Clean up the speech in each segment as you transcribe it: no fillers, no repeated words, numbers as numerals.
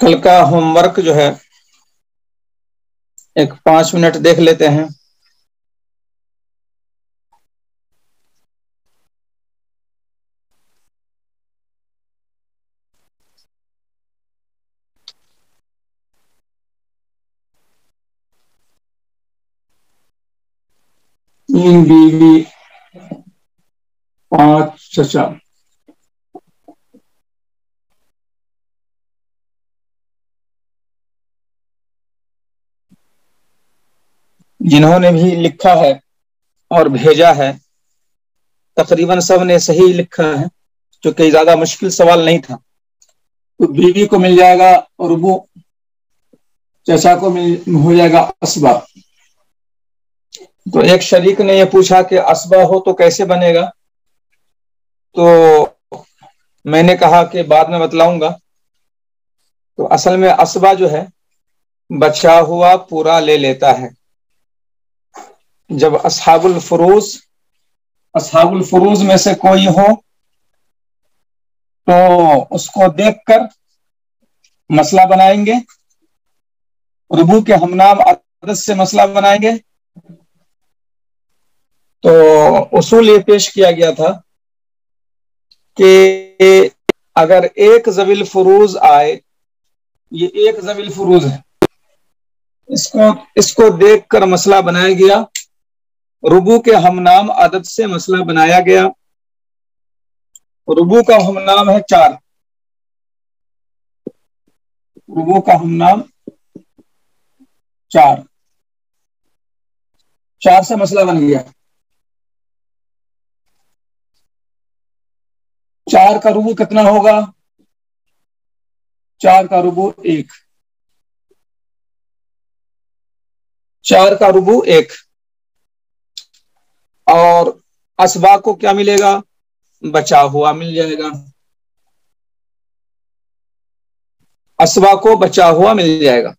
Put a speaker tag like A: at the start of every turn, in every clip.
A: کل کا home work جو ہے ایک 5 منٹ دیکھ لیتے ہیں. تین بیوی 5 چچا. جنہوں نے بھی لکھا ہے اور بھیجا ہے تقریباً سب نے صحیح لکھا ہے، چونکہ زیادہ مشکل سوال نہیں تھا. تو بیوی کو مل جائے گا ربع، چچا کو ہو جائے گا اسبا. تو ایک شریک نے یہ پوچھا کہ اسبا ہو تو کیسے بنے گا، تو میں نے کہا کہ بعد میں بتلاؤں گا. تو اصل میں اسبا جو ہے بچا ہوا پورا لے لیتا ہے. جب اصحاب الفروز میں سے کوئی ہو تو اس کو دیکھ کر مسئلہ بنائیں گے، ربع کے ہم نام عدد سے مسئلہ بنائیں گے. تو اصول یہ پیش کیا گیا تھا کہ اگر ایک ذوی الفروز آئے، یہ ایک ذوی الفروز ہے، اس کو دیکھ کر مسئلہ بنایا گیا، ربع کے ہم نام عدد سے مسئلہ بنایا گیا. ربع کا ہم نام ہے 4، ربع کا ہم نام 4 سے مسئلہ بن گیا. 4 کا ربع کتنا ہوگا؟ 4 کا ربع 1. 4 کا ربع 1. اور اسبا کو کیا ملے گا؟ بچا ہوا مل جائے گا. اسبا کو بچا ہوا مل جائے گا.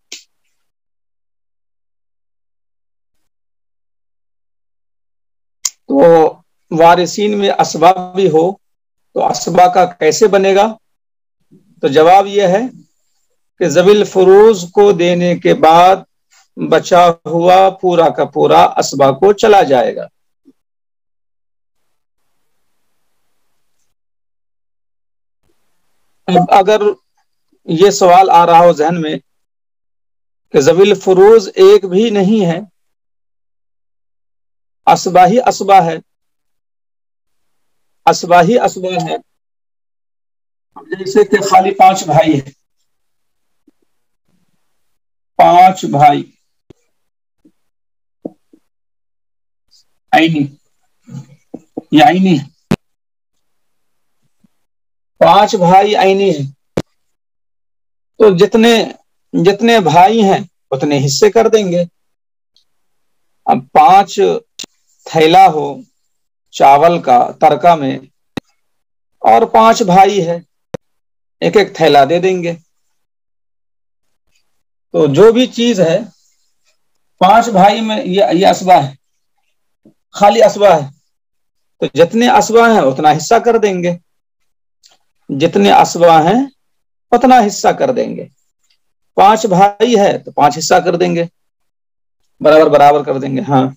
A: تو وارثین میں اسبا بھی ہو تو اسبا کا کیسے بنے گا؟ تو جواب یہ ہے کہ ذوی الفروز کو دینے کے بعد بچا ہوا پورا کا پورا اسبا کو چلا جائے گا. اب اگر یہ سوال آ رہا ہو ذہن میں کہ ذوی الفروز ایک بھی نہیں ہے، اسبا ہی اسبا ہے، اسبا ہی اسبا ہے، جیسے کہ خالی 5 بھائی ہیں، 5 بھائی عینی، یہ عینی ہے، 5 بھائی عینی ہیں. تو جتنے بھائی ہیں اتنے حصے کر دیں گے. اب 5 تھیلا ہو چاول کا ترکا میں اور 5 بھائی ہے، ایک ایک تھیلا دے دیں گے. تو جو بھی چیز ہے 5 بھائی میں یہ اسبا ہے، خالی اسبا ہے، تو جتنے اسبا ہیں اتنا حصہ کر دیں گے، جتنے اسبا ہیں اتنا حصہ کر دیں گے. 5 بھائی ہے تو 5 حصہ کر دیں گے، برابر برابر کر دیں گے. ہاں،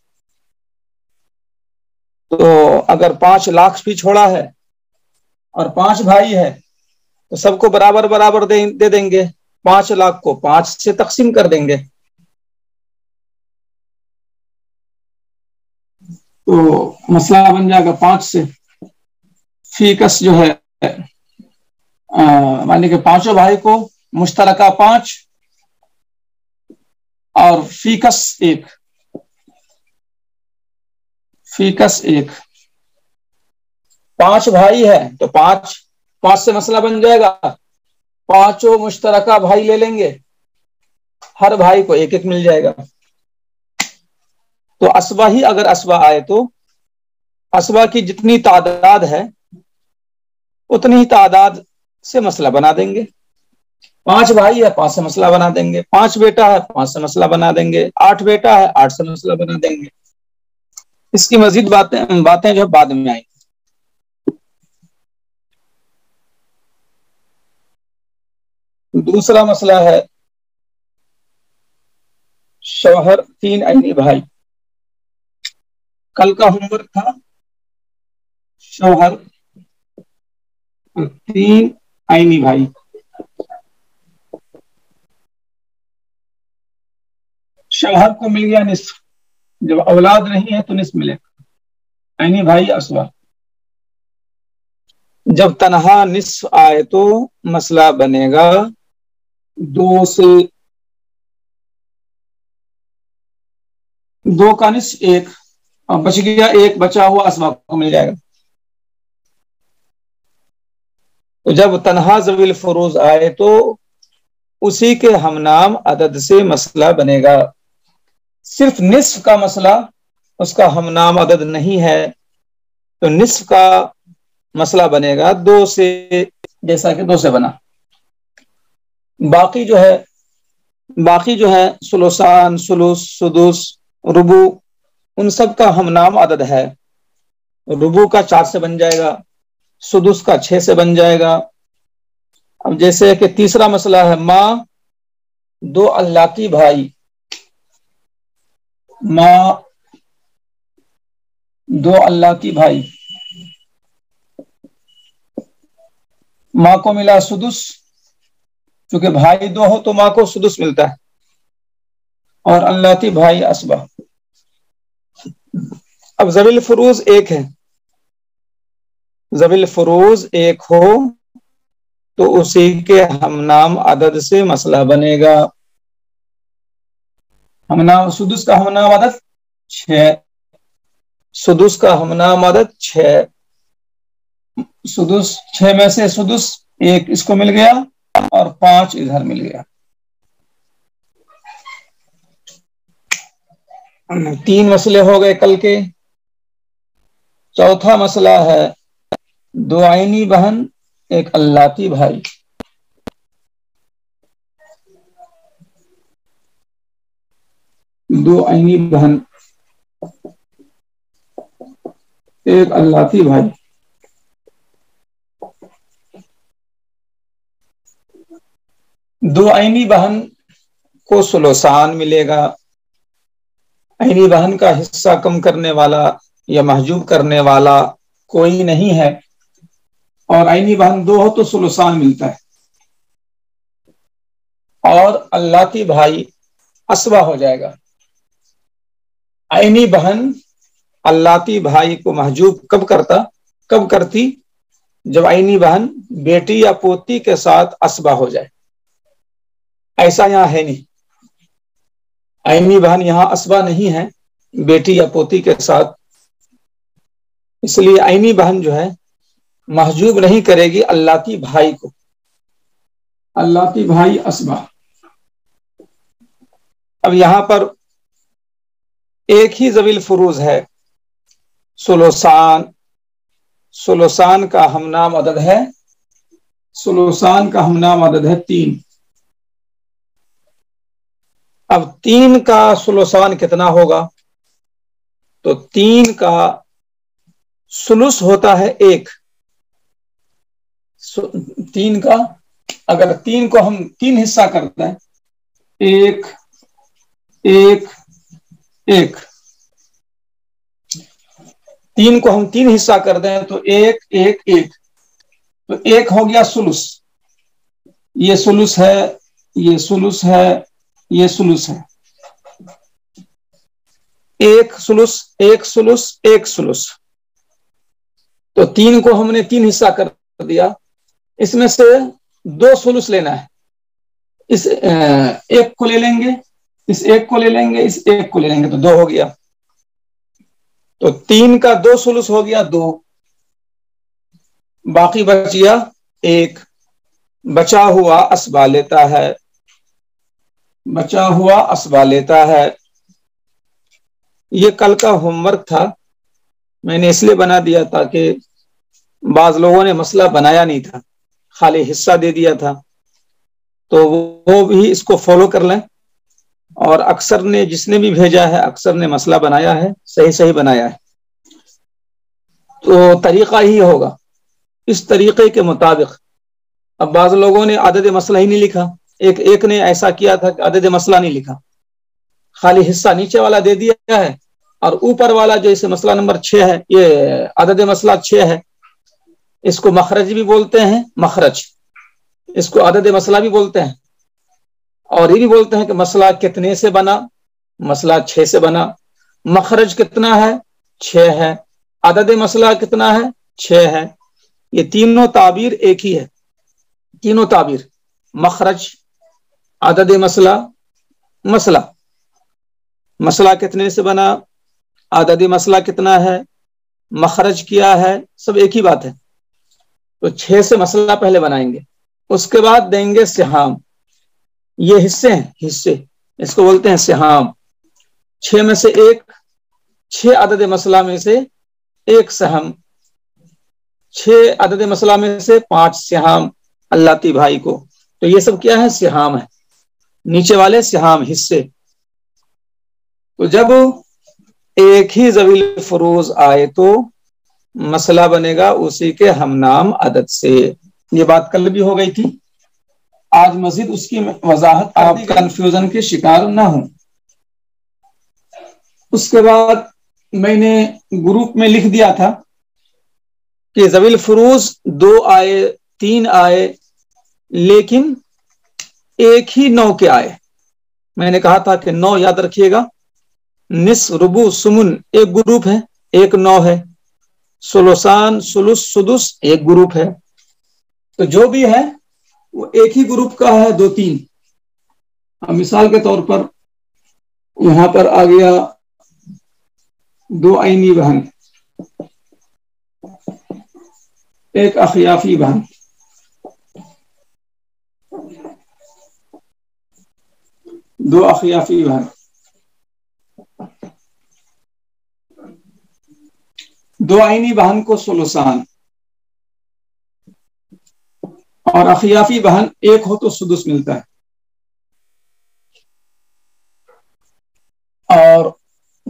A: تو اگر 5 لاکھ بھی چھوڑا ہے اور 5 بھائی ہے تو سب کو برابر برابر دے دیں گے، 5 لاکھ کو 5 سے تقسیم کر دیں گے. تو مسئلہ بن جائے گا 5 سے. فی کس جو ہے مانے کہ 5 بھائی کو مشترکہ 5 اور فی کس 1، فی کس 1. 5 بھائی ہے تو 5 سے مسئلہ بن جائے گا، 5 مشترکہ بھائی لے لیں گے، ہر بھائی کو 1 1 مل جائے گا. تو اسبا ہی اگر اسبا آئے تو اسبا کی جتنی تعداد ہے اتنی ہی تعداد سے مسئلہ بنا دیں گے. 5 بھائی ہے 5 سے مسئلہ بنا دیں گے، 5 بیٹا ہے 5 سے مسئلہ بنا دیں گے، 8 بیٹا ہے 8 سے مسئلہ بنا دیں گے. اس کی مزید باتیں جو ہے بعد میں آئیں. دوسرا مسئلہ ہے شوہر 3 عینی بھائی. کل کا ہوم ورک تھا شوہر 3 عینی بھائی. شوہر کو مل گیا نصف، جب اولاد نہیں ہے تو نصف ملے گا. عینی بھائی اسوا. جب تنہا نصف آئے تو مسئلہ بنے گا 2 سے 2 کا نصف 1، اور بچ گیا 1 بچا ہوا اسوا کو مل جائے گا. تو جب تنہا ذوی الفروض آئے تو اسی کے ہم نام عدد سے مسئلہ بنے گا. صرف نصف کا مسئلہ اس کا ہم نام عدد نہیں ہے تو نصف کا مسئلہ بنے گا 2 سے، جیسا کہ 2 سے بنا. باقی جو ہے ثلثان، ثلث، سدس، ربع، ان سب کا ہم نام عدد ہے. ربع کا 4 سے بن جائے گا، سدس کا 6 سے بن جائے گا. اب جیسے کہ تیسرا مسئلہ ہے ماں 2 اللاتی بھائی. ماں 2 اللاتی بھائی. ماں کو ملا سدس، چونکہ بھائی 2 ہو تو ماں کو سدس ملتا ہے، اور اللاتی بھائی اسبا. اب ذوی الفروض 1 ہے، ذوی الفروض 1 ہو تو اسی کے ہم نام عدد سے مسئلہ بنے گا. ہم نام سدس کا ہم نام عدد 6، سدس کا ہم نام عدد 6. سدس 6 میں سے سدس 1 اس کو مل گیا اور 5 ادھر مل گیا. 3 مسئلے ہو گئے کل کے. چوتھا مسئلہ ہے 2 عینی بہن 1 اللاتی بھائی. دو عینی بہن 1 اللاتی بھائی. دو عینی بہن کو ثلثان ملے گا. عینی بہن کا حصہ کم کرنے والا یا محجوب کرنے والا کوئی نہیں ہے، اور عینی بہن 2 ہو تو ثلثان ملتا ہے. اور اللاتی بھائی اسوا ہو جائے گا. عینی بہن اللاتی بھائی کو محجوب کب کرتی؟ جب عینی بہن بیٹی یا پوتی کے ساتھ اسبا ہو جائے. ایسا یہاں ہے نہیں، عینی بہن یہاں اسبا نہیں ہے بیٹی یا پوتی کے ساتھ، اس لیے عینی بہن جو ہے محجوب نہیں کرے گی اللاتی بھائی کو. اللاتی بھائی اسبا. اب یہاں پر ایک ہی ذوی الفروض ہے ثلثان. ثلثان کا ہم نام عدد ہے، ثلثان کا ہم نام عدد ہے 3. اب 3 کا ثلثان کتنا ہوگا؟ تو 3 کا ثلث ہوتا ہے 1. 3 کا اگر 3 کو ہم 3 حصہ کرتے ہیں 1 1 1، 3 کو ہم 3 حصہ کر دیں تو 1 1 1، تو 1 ہو گیا ثلث. یہ ثلث ہے، یہ ثلث ہے، یہ ثلث ہے. 1 ثلث 1 ثلث 1 ثلث. تو 3 کو ہم نے 3 حصہ کر دیا، اس میں سے 2 ثلث لینا ہے. اس 1 کو لے لیں گے، اس 1 کو لے لیں گے، اس 1 کو لے لیں گے تو 2 ہو گیا. تو 3 کا 2 ثلث ہو گیا 2، باقی بچ گیا 1. بچا ہوا اسبا لیتا ہے، بچا ہوا اسبا لیتا ہے. یہ کل کا ہوم ورک تھا، میں نے اس لیے بنا دیا تاکہ بعض لوگوں نے مسئلہ بنایا نہیں تھا، خالی حصہ دے دیا تھا، تو وہ بھی اس کو فالو کر لیں. اور اکثر نے جس نے بھی بھیجا ہے اکثر نے مسئلہ بنایا ہے، صحیح بنایا ہے. تو طریقہ ہی ہوگا، اس طریقے کے مطابق اب بعض لوگوں نے عدد مسئلہ ہی نہیں لکھا، ایک نے ایسا کیا تھا کہ عدد مسئلہ نہیں لکھا، خالی حصہ نیچے والا دے دیا ہے اور اوپر والا جیسے مسئلہ نمبر 6 ہے، یہ عدد مسئلہ 6 ہے، اس کو مخرج بھی بولتے ہیں، مخرج، اس کو عدد مسئلہ بھی بولتے ہیں، اور یہ بھی بولتے ہیں کہ مسئلہ کتنے سے بنا، مسئلہ 6 سے بنا، مخرج کتنا ہے 6 ہے، عدد مسئلہ کتنا ہے 6 ہے، یہ تینوں تعبیر ایک ہی ہے، تینوں تعبیر، مخرج، عدد مسئلہ، مسئلہ، مسئلہ کتنے سے بنا، عدد مسئلہ کتنا ہے، مخرج کیا ہے، سب ایک ہی بات ہے۔ تو 6 سے مسئلہ پہلے بنائیں گے، اس کے بعد دیں گے سہام، یہ حصے ہیں، حصے، اس کو بولتے ہیں سہام، 6 میں سے ایک، 6 عدد مسئلہ میں سے ایک سہم، 6 عدد مسئلہ میں سے 5 سہام اللتی بھائی کو، تو یہ سب کیا ہے سہام ہے، نیچے والے سہام، حصے۔ تو جب ایک ہی ذوی الفروز آئے تو مسئلہ بنے گا اسی کے ہم نام عدد سے، یہ بات کل بھی ہو گئی تھی، آج مزید اس کی وضاحت، آپ کنفیوژن کے شکار نہ ہوں۔ اس کے بعد میں نے گروپ میں لکھ دیا تھا کہ ذوی الفروز 2 آئے، 3 آئے، لیکن ایک ہی 9 کے آئے، میں نے کہا تھا کہ 9 یاد رکھیے گا، نصف، ربع، ثمن ایک گروپ ہے، ایک 9 ہے، ثلثان، ثلث، سدس ایک گروپ ہے، تو جو بھی ہے وہ ایک ہی گروپ کا ہے، 2 3۔ اب مثال کے طور پر یہاں پر آ گیا 2 عینی بہن، ایک اخیافی بہن، دو اخیافی بہن، 2 عینی بہن کو ثلثان، اور اخیافی بہن ایک ہو تو سدس ملتا ہے، اور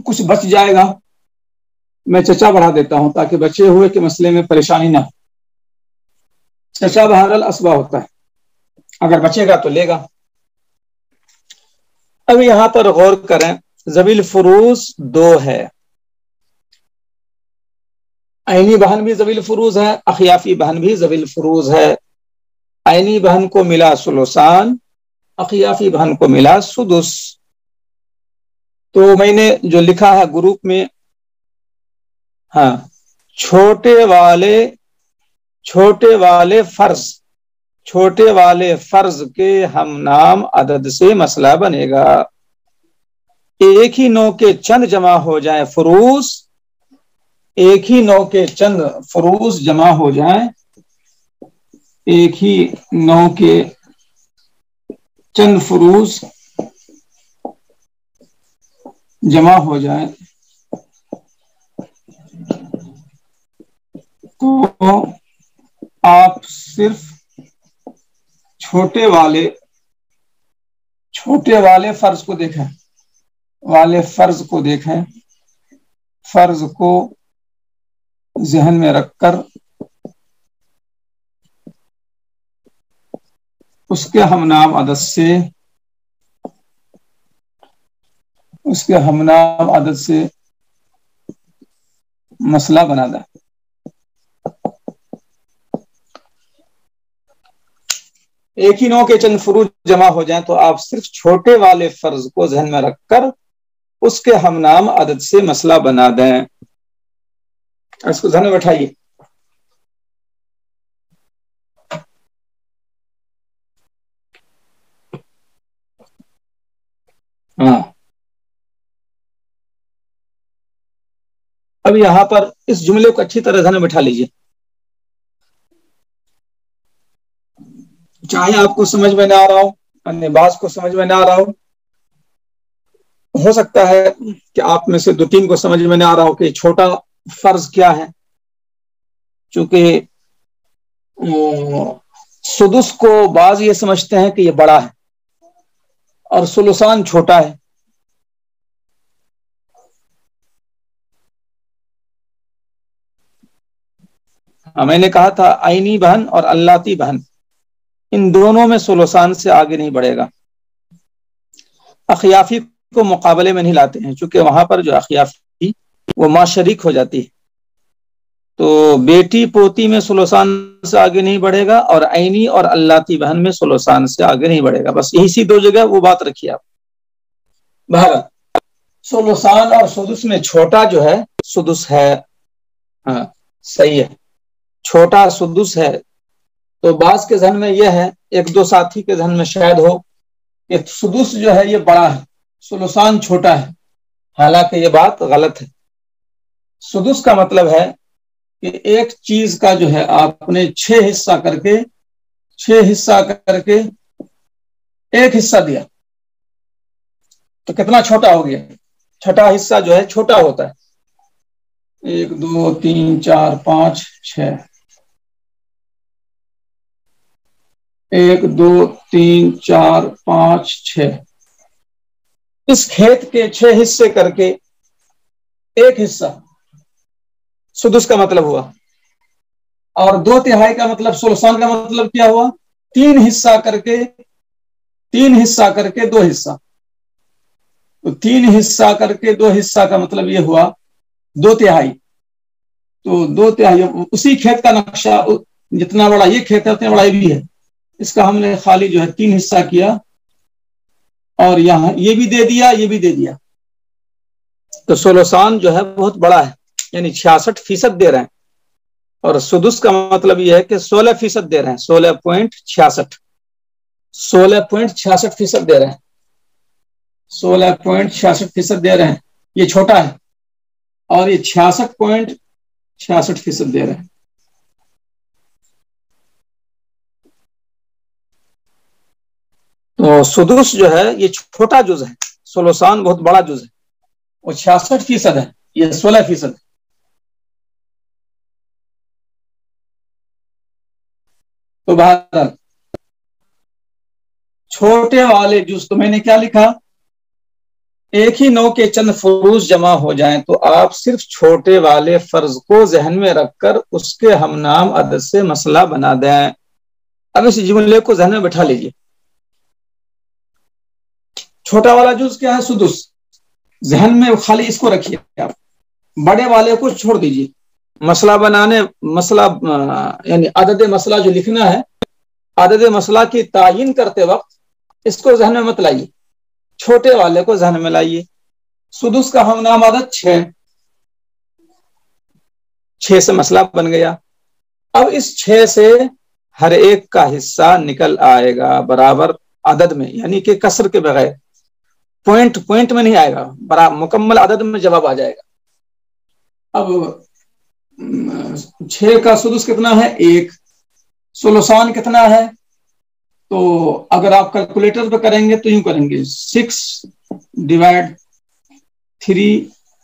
A: کچھ بچ جائے گا میں چچا بڑھا دیتا ہوں تاکہ بچے ہوئے کے مسئلے میں پریشانی نہ ہو، چچا بہرحال اسبا ہوتا ہے، اگر بچے گا تو لے گا۔ اب یہاں پر غور کریں، ذوی الفروز 2 ہے، عینی بہن بھی ذوی الفروز ہے، اخیافی بہن بھی ذوی الفروز ہے، عینی بہن کو ملا ثلثان، اخیافی بہن کو ملا سدس۔ تو میں نے جو لکھا ہے گروپ میں، ہاں، چھوٹے والے فرض کے ہم نام عدد سے مسئلہ بنے گا، ایک ہی 9 کے چند جمع ہو جائیں فروز، ایک ہی 9 کے چند فروز جمع ہو جائیں، ایک ہی 9 کے چند فروز جمع ہو جائیں تو آپ صرف چھوٹے والے فرض کو دیکھیں، فرض کو ذہن میں رکھ کر اس کے ہم نام عدد سے مسئلہ بنا دیں۔ ایک ہی 9 کے چند فروج جمع ہو جائیں تو آپ صرف چھوٹے والے فرض کو ذہن میں رکھ کر اس کے ہم نام عدد سے مسئلہ بنا دیں، اس کو ذہن میں بٹھائیے۔ ہاں، اب یہاں پر اس جملے کو اچھی طرح ذہن میں بٹھا لیجیے، چاہے آپ کو سمجھ میں نہ آ رہا ہو، اپنے باز کو سمجھ میں نہ آ رہا ہو سکتا ہے کہ آپ میں سے 2 3 کو سمجھ میں نہ آ رہا ہو کہ چھوٹا فرض کیا ہے، چونکہ سدس کو بعض یہ سمجھتے ہیں کہ یہ بڑا ہے اور ثلثان چھوٹا ہے، میں نے کہا تھا عینی بہن اور اللاتی بہن، ان دونوں میں سلوسان سے آگے نہیں بڑھے گا. اخیافی کو مقابلے میں نہیں لاتے ہیں چونکہ وہاں پر جو اخیافی وہ ماں شریک ہو جاتی ہے، تو بیٹی پوتی میں سلوسان سے آگے نہیں بڑھے گا، اور عینی اور اللاتی بہن میں سلوسان سے آگے نہیں بڑھے گا. بس یہی سی دو جگہ وہ بات رکھیے آپ. بہرحال سلوسان اور سدس میں چھوٹا جو ہے سدس ہے. ہاں صحیح ہے، چھوٹا سدس ہے. تو بعض کے ذہن میں یہ ہے، ایک دو ساتھی کے ذہن میں شاید ہو کہ سدس جو ہے یہ بڑا ہے، سلوسان چھوٹا ہے. حالانکہ یہ بات غلط ہے. سدس کا مطلب ہے کہ ایک چیز کا جو ہے آپ نے 6 حصہ کر کے ایک حصہ دیا تو کتنا چھوٹا ہو گیا. چھٹا حصہ جو ہے چھوٹا ہوتا ہے. 1 2 3 4 5 6، 1 2 3 4 5 6، اس کھیت کے 6 حصے کر کے ایک حصہ سدس کا مطلب ہوا. اور 2/3 کا مطلب سلوسان کا مطلب کیا ہوا؟ 3 حصہ کر کے 2 حصہ. تو 3 حصہ کر کے 2 حصہ کا مطلب یہ ہوا 2/3. تو 2/3 اسی کھیت کا نقشہ، جتنا بڑا یہ کھیت ہے اتنا بڑا یہ بھی ہے. اس کا ہم نے خالی جو ہے 3 حصہ کیا، اور یہاں یہ بھی دے دیا، یہ بھی دے دیا. تو سلوسان جو ہے بہت بڑا ہے، یعنی 66% دے رہے ہیں. اور سدس کا مطلب یہ ہے کہ 16% دے رہے ہیں. 16.66 دے رہے ہیں. 16.66% دے رہے ہیں. یہ چھوٹا ہے، اور یہ 66.66% دے رہے ہیں. تو سدس جو ہے یہ چھوٹا جز ہے، سلوسان بہت بڑا جز ہے. وہ 66% ہے، یہ 16% ہے. تو بہرحال چھوٹے والے جز تو میں نے کیا لکھا، ایک ہی نو کے چند فروز جمع ہو جائیں تو آپ صرف چھوٹے والے فرض کو ذہن میں رکھ کر اس کے ہم نام عدد سے مسئلہ بنا دیں. اب اس جملے کو ذہن میں بٹھا لیجیے. چھوٹا والا جز کیا ہے؟ سدس. ذہن میں خالی اس کو رکھیے آپ، بڑے والے کو چھوڑ دیجیے. مسئلہ یعنی عدد مسئلہ جو لکھنا ہے، عدد مسئلہ کی تعین کرتے وقت اس کو ذہن میں مت لائیے، چھوٹے والے کو ذہن میں لائیے. سدس کا ہم نام عدد 6 سے مسئلہ بن گیا. اب اس 6 سے ہر ایک کا حصہ نکل آئے گا برابر عدد میں، یعنی کہ کسر کے بغیر. پوائنٹ میں نہیں آئے گا، مکمل عدد میں جواب آ جائے گا. اب 6 کا سدس کتنا ہے؟ 1. سلوسان کتنا ہے؟ تو اگر آپ کیلکولیٹر پہ کریں گے تو یوں کریں گے، 6/3،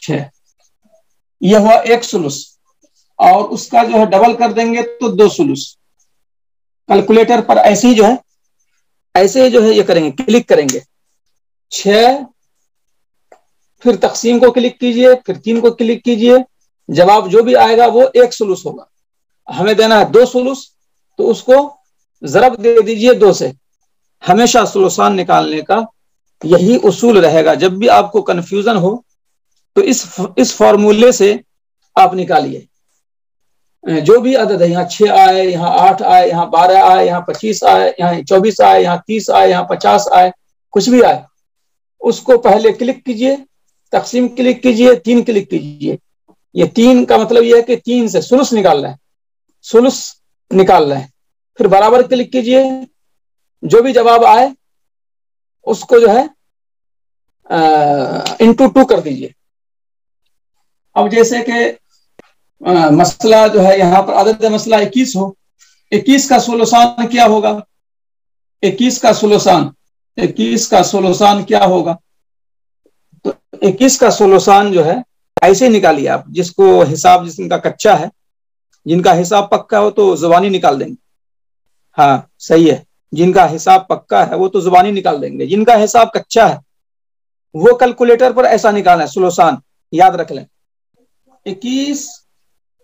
A: 6، یہ ہوا 1 سلس. اور اس کا جو ہے ڈبل کر دیں گے تو 2 سلس. کیلکولیٹر پر ایسے ہی جو ہے یہ کریں گے، کلک کریں گے. 6، پھر تقسیم کو کلک کیجئے، پھر 3 کو کلک کیجئے. جواب جو بھی آئے گا وہ 1 سلس ہوگا. ہمیں دینا ہے 2 سلس، تو اس کو ضرب دے دیجئے 2 سے. ہمیشہ سلوسان نکالنے کا یہی اصول رہے گا. جب بھی آپ کو کنفیوژن ہو تو اس فارمولے سے آپ نکالیے. جو بھی عدد ہے، یہاں 6 آئے، یہاں 8 آئے، یہاں 12 آئے، یہاں 25 آئے، یہاں 24 آئے، یہاں 30 آئے، یہاں 50 آئے، کچھ بھی آئے، اس کو پہلے کلک کیجئے، تقسیم کلک کیجئے، 3 کلک کیجئے. یہ 3 کا مطلب یہ ہے کہ 3 سے سلس نکال رہے ہیں، سلس نکال رہے ہیں. پھر برابر کلک کیجئے، جو بھی جواب آئے اس کو جو ہے انٹو 2 کر دیجئے. اب جیسے کہ مسئلہ جو ہے یہاں پر عدد مسئلہ 21 ہو، 21 کا سلوسان کیا ہوگا؟ 21 کا سلوسان کیا ہوگا؟ تو 21 کا سلوسان جو ہے ایسے نکالیے آپ. جس کو حساب جن کا کچا ہے، جن کا حساب پکا ہو تو زبانی نکال دیں گے. ہاں صحیح ہے، جن کا حساب پکا ہے وہ تو زبانی نکال دیں گے. جن کا حساب کچا ہے وہ کیلکولیٹر پر ایسا نکالنا ہے. سلوسان یاد رکھ لیں، 21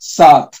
A: 7।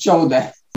A: 14।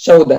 A: 14।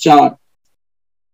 A: 4,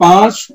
A: 5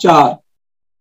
A: 4,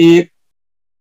A: 1,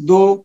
A: 2,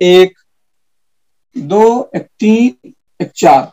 A: 1, 2, 1 3, 1 4।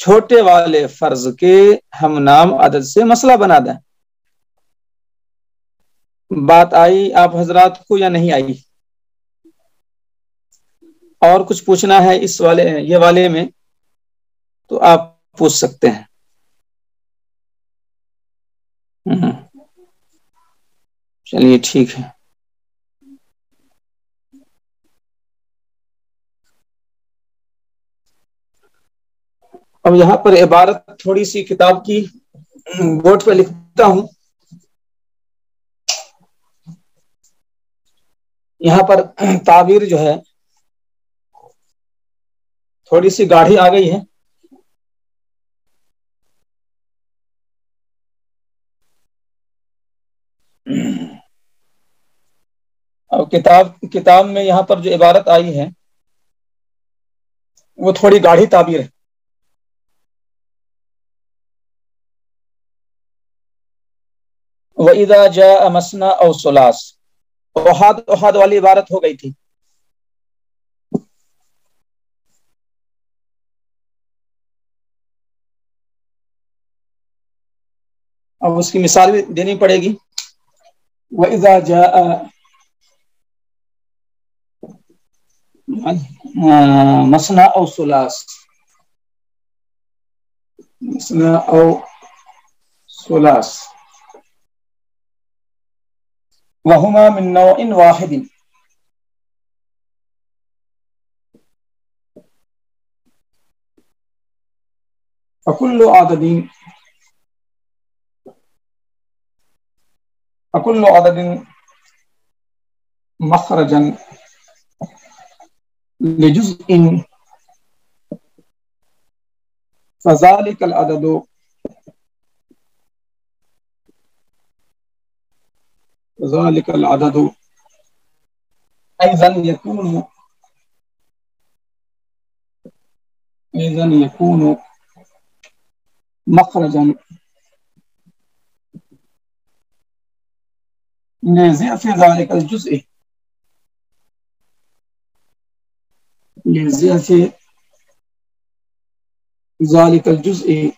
A: چھوٹے والے فرض کے ہم نام عدد سے مسئلہ بنا دیں. بات آئی آپ حضرات کو یا نہیں آئی؟ اور کچھ پوچھنا ہے اس یہ والے میں تو آپ پوچھ سکتے ہیں. چلیے ٹھیک ہے. اب یہاں پر عبارت تھوڑی سی کتاب کی بورڈ پہ لکھتا ہوں. یہاں پر تعبیر جو ہے تھوڑی سی گاڑھی آ گئی ہے. اب کتاب میں یہاں پر جو عبارت آئی ہے وہ تھوڑی گاڑھی تعبیر ہے. وَإِذَا جَاءَ مَثْنَى أَوْ ثُلَاث احاد والی عبارت ہو گئی تھی. اب اس کی مثال بھی دینی پڑے گی. وَإِذَا جَاءَ مثنى أو ثلاث مثنى أو ثلاث وهما من نوع واحد فكل عدد مخرجا لجزء فذلك العدد أيضا يكون مخرجا لضعف ذلك الجزء لضعف ذلك الجزء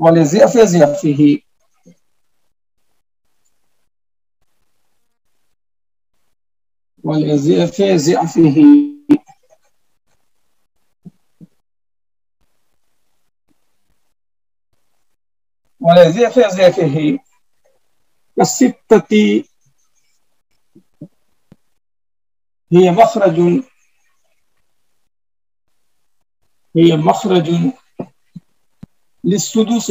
A: ولضعف ضعفه ولضعف ضعفه ولضعف ضعفه كالستة هي مخرج للسدس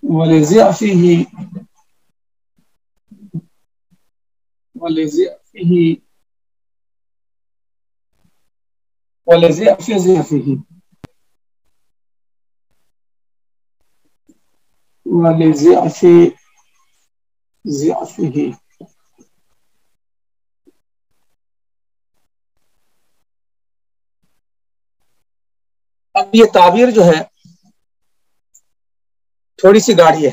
A: ولضعفه ولضعف ضعفه ولضعف ضعفه. اب یہ تعبیر جو ہے تھوڑی سی گاڑھی ہے.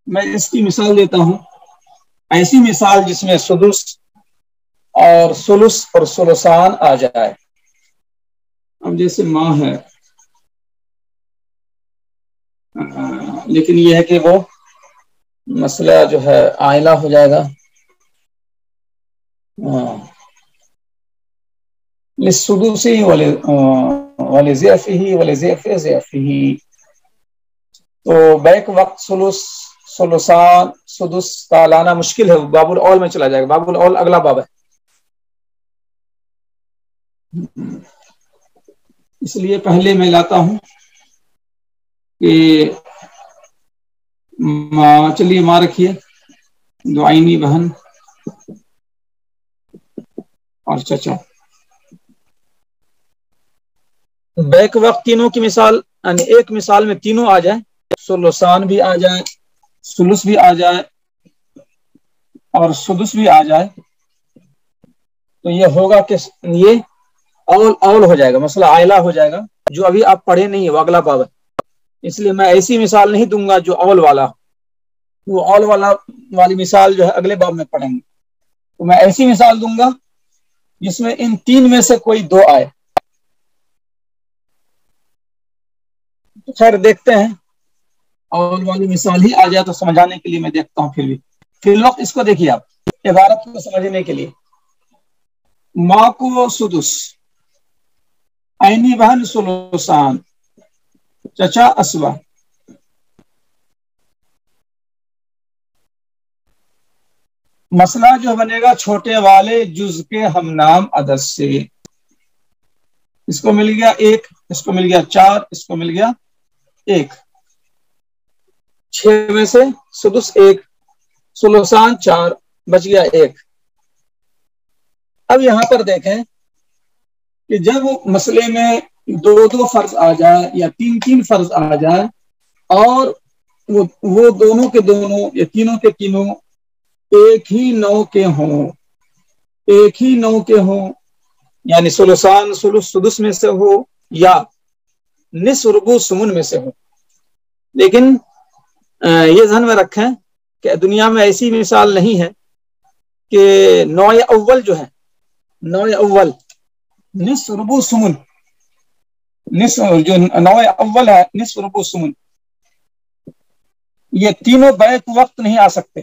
A: میں اس کی مثال دیتا ہوں. ایسی مثال جس میں سدس اور ثلث اور ثلثان آ جائے. اب جیسے ماں ہے لیکن یہ ہے کہ وہ مسئلہ جو ہے عائلہ ہو جائے گا. للسدس ولضعفه ولضعف ضعفه. تو بیک وقت ثلثان سدس کا لانا مشکل ہے. باب الاول میں چلا جائے گا. باب الاول اگلا باب ہے. اس لیے پہلے میں لاتا ہوں کہ چلیے ماں رکھیے دعائنی بہن اور چچا. بیک وقت تینوں کی مثال یعنی ایک مثال میں تینوں آ جائیں. ثلثان بھی آ جائے, ثلث بھی آ جائے اور سدس بھی آ جائے تو یہ ہوگا کہ یہ اول ہو جائے گا. مسئلہ عائلہ ہو جائے گا. جو ابھی آپ پڑھے نہیں ہے وہ اگلا باب ہے. اس لیے میں ایسی مثال نہیں دوں گا جو اول والا. وہ اول والی مثال جو ہے اگلے باب میں پڑھیں گے. تو میں ایسی مثال دوں گا جس میں ان تین میں سے کوئی دو آئے. تو خیر دیکھتے ہیں، اور والی مثال ہی آ جائے تو سمجھانے کے لیے میں دیکھتا ہوں. پھر بھی فی الوقت اس کو دیکھیے آپ عبارت کو سمجھنے کے لیے. ماں کو سدس، عینی بہن سلوسان، چچا اسبا. مسئلہ جو بنے گا چھوٹے والے جز کے ہم نام عدد سے. اس کو مل گیا ایک، اس کو مل گیا چار، اس کو مل گیا ایک. 6 میں سے سدس ایک، سلوسان 4، بچ گیا ایک. اب یہاں پر دیکھیں کہ جب مسئلے میں دو دو فرض آ جائے یا تین تین فرض آ جائے، اور وہ دونوں کے دونوں یا تینوں کے تینوں ایک ہی نو کے ہوں، ایک ہی نو کے ہوں، یعنی سلوسان سلس سدس میں سے ہو یا نصف ربع سمن میں سے ہو. لیکن یہ ذہن میں رکھیں کہ دنیا میں ایسی مثال نہیں ہے کہ نوع اول جو ہے، نوع اول نصف ربع سمن، نصف جو نوع اول ہے نصف ربع سمن، یہ تینوں بیک وقت نہیں آ سکتے.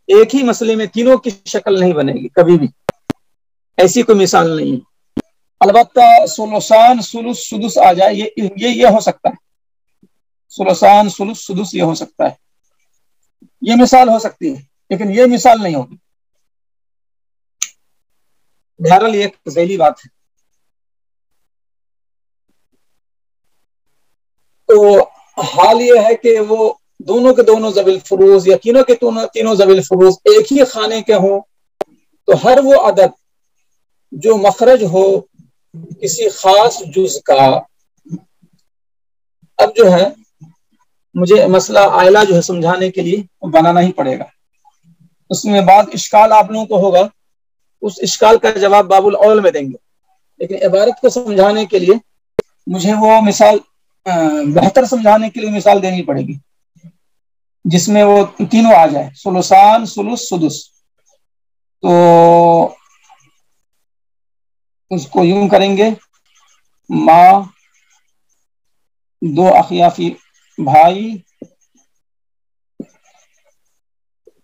A: ایک ہی مسئلے میں تینوں کی شکل نہیں بنے گی کبھی بھی، ایسی کوئی مثال نہیں ہے. البتہ سلوسان سلس سدس آ جائے یہ ہو سکتا ہے. سلوسان سلس سدس یہ ہو سکتا ہے، یہ مثال ہو سکتی ہے، لیکن یہ مثال نہیں ہوگی. بہرحال یہ ایک ذیلی بات ہے. تو حال یہ ہے کہ وہ دونوں کے دونوں ذوی الفروض یا تینوں کے تینوں ذوی الفروض ایک ہی خانے کے ہوں، تو ہر وہ عدد جو مخرج ہو کسی خاص جز کا. اب جو ہے مجھے مسئلہ آئلہ جو ہے سمجھانے کے لیے بنانا ہی پڑے گا. اس میں بعد اشکال آپ لوگوں کو ہوگا، اس اشکال کا جواب باب الاول میں دیں گے. لیکن عبارت کو سمجھانے کے لیے مجھے وہ مثال بہتر سمجھانے کے لیے مثال دینی پڑے گی جس میں وہ تینوں آ جائے، سلوسان سلس سدس. تو اس کو یوں کریں گے، ماں دو اخیافی بھائی،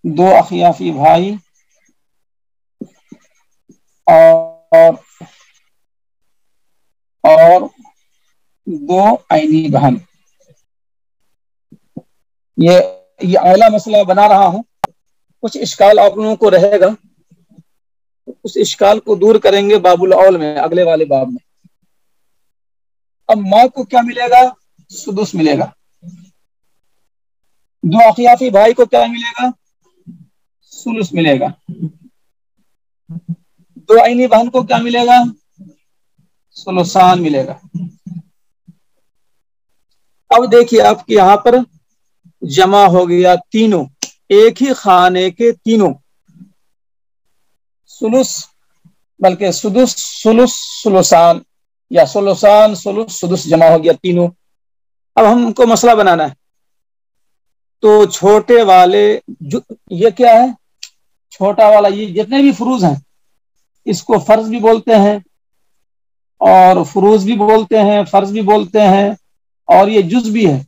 A: دو اخیافی بھائی اور دو عینی بہن. یہ اعلیٰ مسئلہ بنا رہا ہوں. کچھ اشکال آپ لوگوں کو رہے گا، اس اشکال کو دور کریں گے باب الاول میں، اگلے والے باب میں. اب ماں کو کیا ملے گا؟ سدس ملے گا. دو اخیافی بھائی کو کیا ملے گا؟ سلس ملے گا. دو عینی بہن کو کیا ملے گا؟ سلوسان ملے گا. اب دیکھیے آپ کے یہاں پر جمع ہو گیا تینوں، ایک ہی خانے کے تینوں، سلس بلکہ سدس سلس سلوسان یا سلوسان سلس سدس جمع ہو گیا تینوں. اب ہم کو مسئلہ بنانا ہے. تو چھوٹے والے یہ کیا ہے؟ چھوٹا والا یہ جتنے بھی فروض ہیں اس کو فرض بھی بولتے ہیں اور فروض بھی بولتے ہیں، فرض بھی بولتے ہیں، اور یہ جز بھی ہے.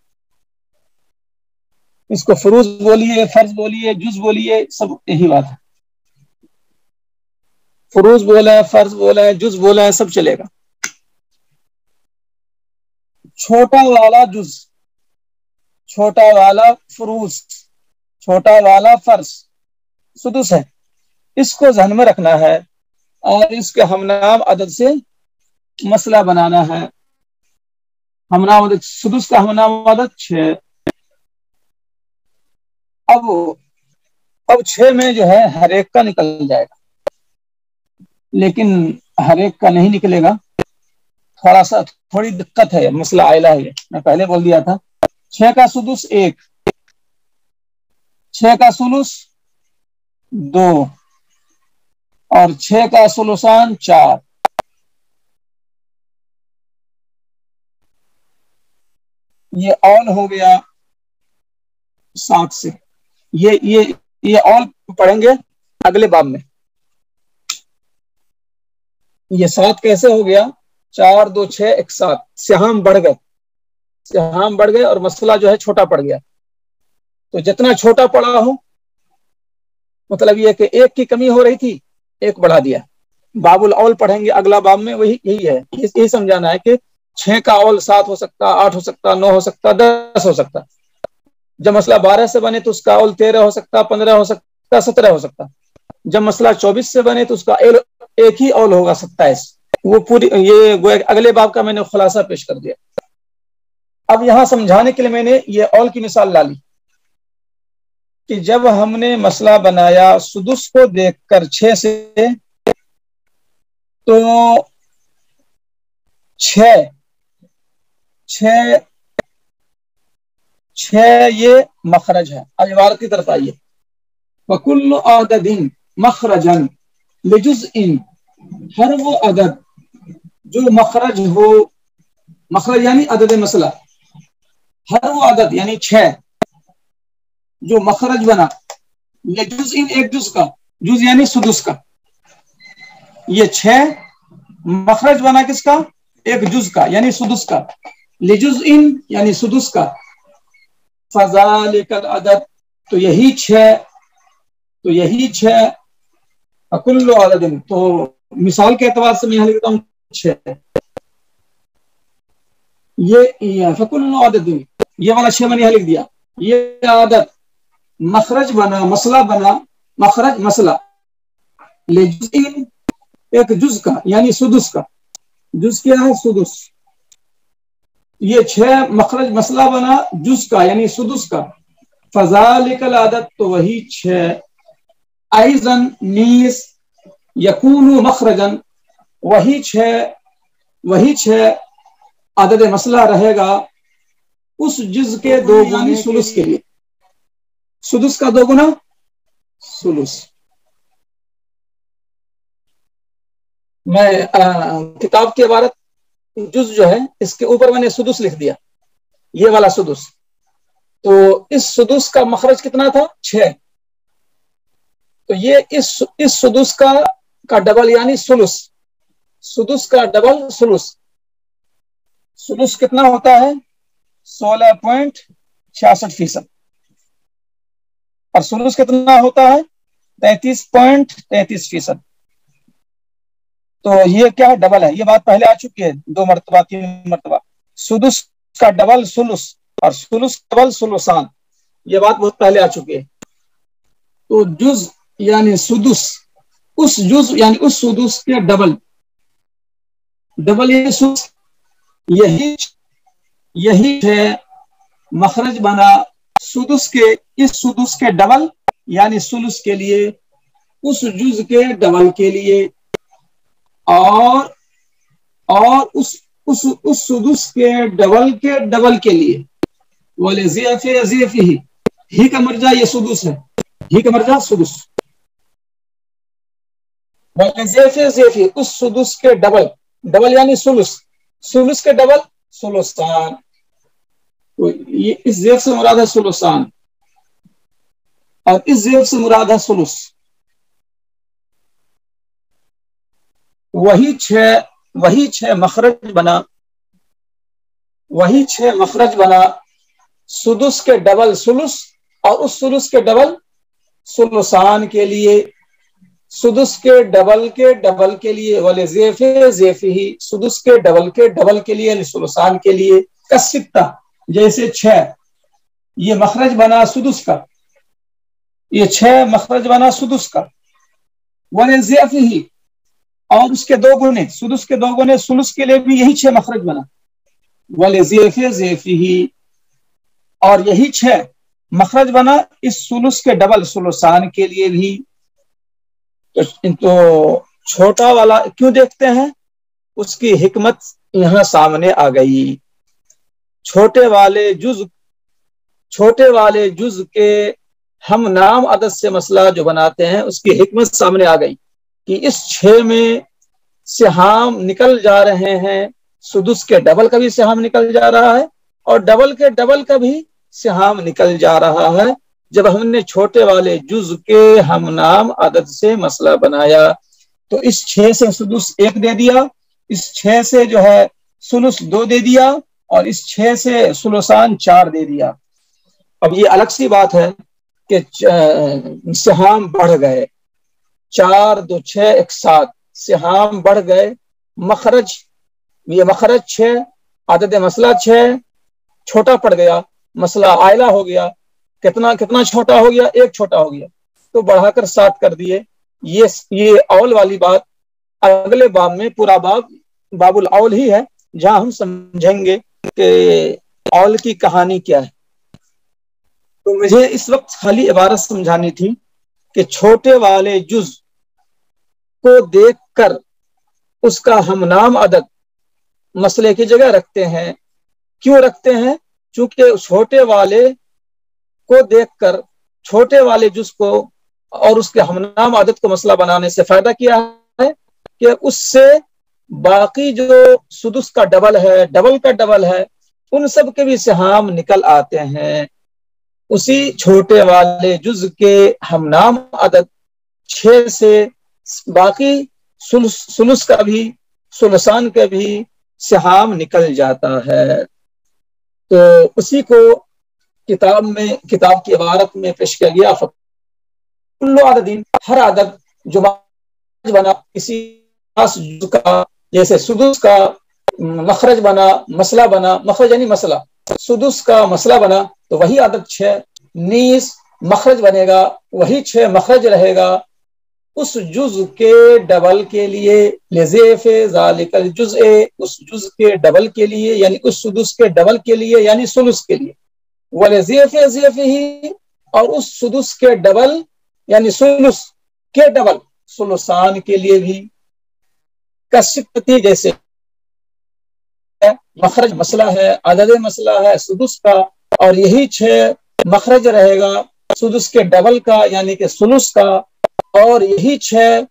A: اس کو فروض بولیے، فرض بولیے، جز بولیے، سب یہی بات ہے. فروض بولے، فرض بولے، جز بولے، سب چلے گا. چھوٹا والا جز، چھوٹا والا فروض، چھوٹا والا فرض سدس ہے. اس کو ذہن میں رکھنا ہے اور اس کے ہم نام عدد سے مسئلہ بنانا ہے. ہم نام عدد سدس کا ہم نام عدد 6. اب 6 میں جو ہے ہر ایک کا نکل جائے گا، لیکن ہر ایک کا نہیں نکلے گا. تھوڑی دقت ہے، مسئلہ آئلہ ہے، میں پہلے بول دیا تھا. 6 کا سدس 1، 6 کا سلس 2 اور 6 کا سلوسان 4. یہ اول ہو گیا 7 سے. یہ اول پڑھیں گے اگلے باب میں. یہ 7 کیسے ہو گیا؟ 4 2 6 1 7 سہام بڑھ گئے اور مسئلہ جو ہے چھوٹا پڑ گیا. تو جتنا چھوٹا پڑا ہو مطلب یہ کہ ایک کی کمی ہو رہی تھی، ایک بڑھا دیا. باب الاول پڑھیں گے اگلا باب میں، یہی ہے، یہی سمجھانا ہے کہ 6 کا اول 7 ہو سکتا، 8 ہو سکتا، 9 ہو سکتا، 10 ہو سکتا. جب مسئلہ 12 سے بنے تو اس کا اول 13 ہو سکتا، 15 ہو سکتا، 17 ہو سکتا. جب مسئلہ 24 سے بنے تو اس کا ایک ہی اول ہوگا، 27. وہ پوری یہ اگلے باب کا میں نے خلاصہ پیش کر دیا. اب یہاں سمجھانے کے لیے میں نے یہ اول کی مثال ڈالی کہ جب ہم نے مسئلہ بنایا سدس کو دیکھ کر 6 سے، تو 6 یہ مخرج ہے. اب عبارت کی طرف آئیے. وَكُلُّ عَدَدٍ مَخْرَجًا لِجُزْءٍ، ہر وہ عدد جو مخرج ہو، مخرج یعنی عدد مسئلہ، ہر وہ عدد یعنی 6 جو مخرج بنا لجُزْءٍ ایک جز کا، جز یعنی سدس کا. یہ 6 مخرج بنا کس کا؟ ایک جز کا یعنی سدس کا. لجُزْءٍ یعنی سدس کا. فَذَلِكَ الْعَدَدُ، تو یہی 6 کل عدد، تو مثال کے اعتبار سے میں یہاں لکھتا ہوں 6. یہ فکل عدد، یہ والا 6 میں نے یہاں لکھ دیا. یہ عدد مخرج بنا، مسئلہ بنا، مخرج مسئلہ لجزء ایک جز کا یعنی سدس کا. جز کیا ہے؟ سدس. یہ 6 مخرج مسئلہ بنا جز کا یعنی سدس کا. فذالک العدد، تو وہی 6 ایضاً نیز یکون مخرجا، وہی 6 عدد مسئلہ رہے گا اس جز کے 2 گنے سدس کے لیے. سدس کا 2 گنا سدس. میں کتاب کی عبارت جز جو ہے اس کے اوپر میں نے سدس لکھ دیا، یہ والا سدس. تو اس سدس کا مخرج کتنا تھا؟ 6. تو یہ اس سدس کا ڈبل یعنی سلس. سدس کا ڈبل سلس. سلس کتنا ہوتا ہے؟ 16.66%. اور سلس کتنا ہوتا ہے؟ 33.33%. تو یہ کیا ہے؟ ڈبل ہے. یہ بات پہلے آ چکی ہے 2 مرتبہ 3 مرتبہ. سدس کا ڈبل سلس اور سلس ڈبل سلسان، یہ بات بہت پہلے آ چکی ہے. تو جز یعنی سدس، اس جز یعنی اس سدس کے ڈبل یعنی سدس، یہی ہے مخرج بنا سدس کے، اس سدس کے ڈبل یعنی سلس کے لیے، اس جز کے ڈبل کے لیے، اور اس سدس کے ڈبل کے لیے. وَلِضِعْفِهِ، ہی کا مرجع یہ سدس ہے، ہی کا مرجع سدس. وَلِضِعْفِهِ، اس سدس کے ڈبل یعنی سلس کے ڈبل سلسان. تو یہ اس ضعف سے مراد ہے سلسان، اور اس ضعف سے مراد ہے سلس. وہی 6 مخرج بنا سدس کے ڈبل سلس اور اس سلس کے ڈبل سلسان کے لیے، سدس کے ڈبل کے لیے. وَلِضِعْفِهِ، سدس کے ڈبل کے لیے، سلسان کے لیے. کَالسِتَّةِ، جیسے 6 یہ مخرج بنا سدس کا، یہ 6 مخرج بنا سدس کا. وَلِضِعْفِهِ، اور اس کے 2 گنے، سدس کے 2 گنے سلس کے لیے بھی یہی 6 مخرج بنا. وَلِضِعْفِهِ، اور یہی 6 مخرج بنا اس سلس کے ڈبل سلسان کے لیے بھی. تو چھوٹا والا کیوں دیکھتے ہیں؟ اس کی حکمت یہاں سامنے آ گئی. چھوٹے والے جز کے ہم نام عدد سے مسئلہ جو بناتے ہیں اس کی حکمت سامنے آ گئی کہ اس 6 میں سہام نکل جا رہے ہیں. سدس کے ڈبل کا بھی سہام نکل جا رہا ہے اور ڈبل کے ڈبل کا بھی سہام نکل جا رہا ہے جب ہم نے چھوٹے والے جز کے ہم نام عدد سے مسئلہ بنایا. تو اس 6 سے سدس 1 دے دیا، اس 6 سے جو ہے سلس 2 دے دیا، اور اس 6 سے سلسان 4 دے دیا۔ اب یہ الگ سی بات ہے کہ سہام بڑھ گئے، 4 2 6 1 7 سہام بڑھ گئے، مخرج یہ مخرج 6، عدد مسئلہ 6 چھوٹا پڑ گیا، مسئلہ آئلہ ہو گیا، کتنا چھوٹا ہو گیا؟ 1 چھوٹا ہو گیا، تو بڑھا کر 7 کر دیے۔ یہ اول والی بات اگلے باب میں پورا باب الاول ہی ہے، جہاں ہم سمجھیں گے کہ اول کی کہانی کیا ہے۔ تو مجھے اس وقت خالی عبارت سمجھانی تھی کہ چھوٹے والے جز کو دیکھ کر اس کا ہم نام عدد مسئلے کی جگہ رکھتے ہیں۔ کیوں رکھتے ہیں؟ چونکہ چھوٹے والے کو دیکھ کر چھوٹے والے جز کو اور اس کے ہم نام عدد کو مسئلہ بنانے سے فائدہ کیا ہے کہ اس سے باقی جو سدس کا ڈبل ہے، ڈبل کا ڈبل ہے، ان سب کے بھی سہام نکل آتے ہیں۔ اسی چھوٹے والے جز کے ہم نام عدد 6 سے باقی سلس کا بھی سلسان کا بھی سہام نکل جاتا ہے۔ تو اسی کو کتاب کی عبارت میں پیش کیا گیا، کل عدد، ہر عدد جو بنا کسی خاص جز کا، جیسے سدس کا مخرج بنا، مسئلہ بنا، مخرج یعنی مسئلہ، سدس کا مسئلہ بنا تو وہی عدد 6، نیز مخرج بنے گا وہی 6 مخرج رہے گا اس جز کے ڈبل کے لیے، لذیف ذالک الجزء، اس جز کے ڈبل کے لیے یعنی اس سدس کے ڈبل کے لیے یعنی سلس کے لیے، ولذیف ذیف ہی، اور اس سدس کے ڈبل یعنی سلس کے ڈبل سلسان کے لیے بھی، کسکتی جیسے مخرج مسئلہ ہے، عدد مسئلہ ہے سدس کا، اور یہی 6 مخرج رہے گا سدس کے ڈبل کا یعنی کہ سلس کا، اور یہی 6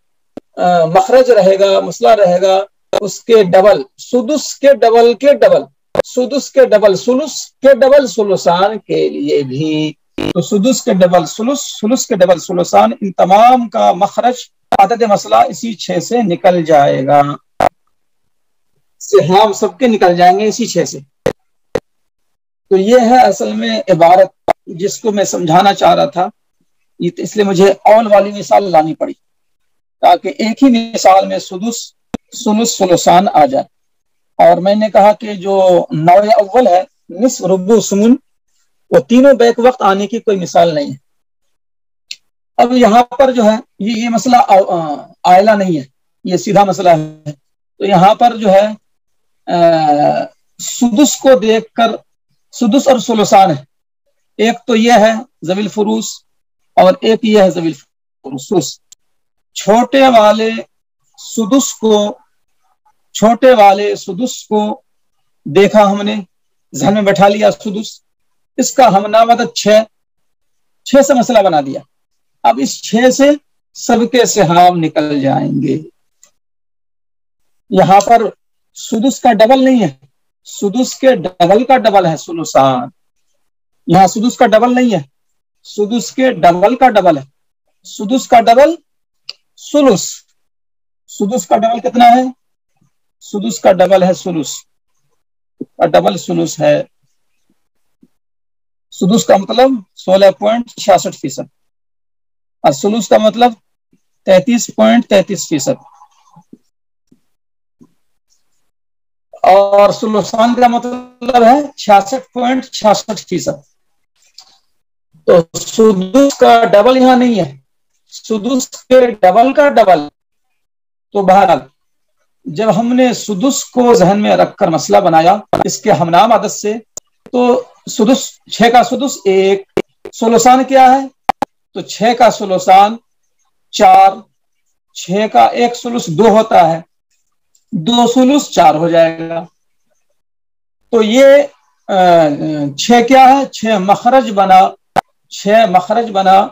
A: مخرج رہے گا، مسئلہ رہے گا اس کے ڈبل، سدس کے ڈبل کے ڈبل، سدس کے ڈبل سلس کے ڈبل سلسان کے لیے بھی۔ تو سدس کے ڈبل سلس، سلس کے ڈبل سلسان، ان تمام کا مخرج عدد مسئلہ اسی 6 سے نکل جائے گا، سہام سب کے نکل جائیں گے اسی 6 سے۔ تو یہ ہے اصل میں عبارت جس کو میں سمجھانا چاہ رہا تھا، اس لیے مجھے اول والی مثال لانی پڑی تاکہ ایک ہی مثال میں سدس سلس سلسان آ جائے۔ اور میں نے کہا کہ جو نوع اول ہے، نصف ربع سمن، وہ تینوں بیک وقت آنے کی کوئی مثال نہیں ہے۔ اب یہاں پر جو ہے یہ مسئلہ آئلہ نہیں ہے، یہ سیدھا مسئلہ ہے۔ تو یہاں پر جو ہے سدس کو دیکھ کر، سدس اور سلسان ہے، ایک تو یہ ہے ذوی الفروس اور ایک یہ ہے ذوی الفروس۔ چھوٹے والے سدس کو دیکھا ہم نے، ذہن میں بیٹھا لیا سدس، اس کا ہم نام عدد 6 سے مسئلہ بنا دیا۔ اب اس 6 سے سب کے سہام نکل جائیں گے۔ یہاں پر سدس کا ڈبل نہیں ہے، سدس کے ڈبل کا ڈبل ہے سلسان، یہاں سدس کا ڈبل نہیں ہے، سدس کے ڈبل کا ڈبل ہے، سدس کا ڈبل سلس، سدس کا ڈبل کتنا ہے؟ سدس کا ڈبل ہے سلس، ڈبل سلس ہے، سدس کا مطلب 16.66%، اور سلس کا مطلب 33.33%، اور سلسان کا مطلب ہے 66.66%۔ تو سدس کا ڈبل یہاں نہیں ہے، سدس کے ڈبل کا ڈبل۔ تو بہرحال جب ہم نے سدس کو ذہن میں رکھ کر مسئلہ بنایا اس کے ہم نام عدد سے، تو سدس 6 کا سدس 1، سلسان کیا ہے؟ تو 6 کا سلسان 4، 6 کا 1 سلس 2 ہوتا ہے، 2 سلس 4 ہو جائے گا۔ تو یہ 6 کیا ہے؟ 6 مخرج بنا، 6 مخرج بنا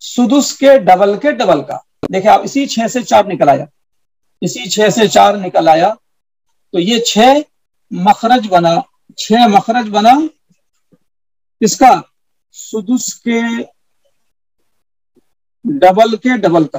A: سدس کے ڈبل کا۔ دیکھیں آپ، اسی 6 سے 4 نکل آیا، اسی 6 سے 4 نکل آیا، تو یہ 6 مخرج بنا، 6 مخرج بنا اس کا سدس کے ڈبل کا،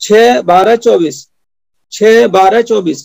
A: 6 12 24, 6 12 24,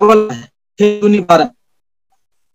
A: 12,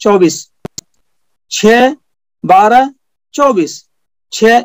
A: 24। 6 12 24, 6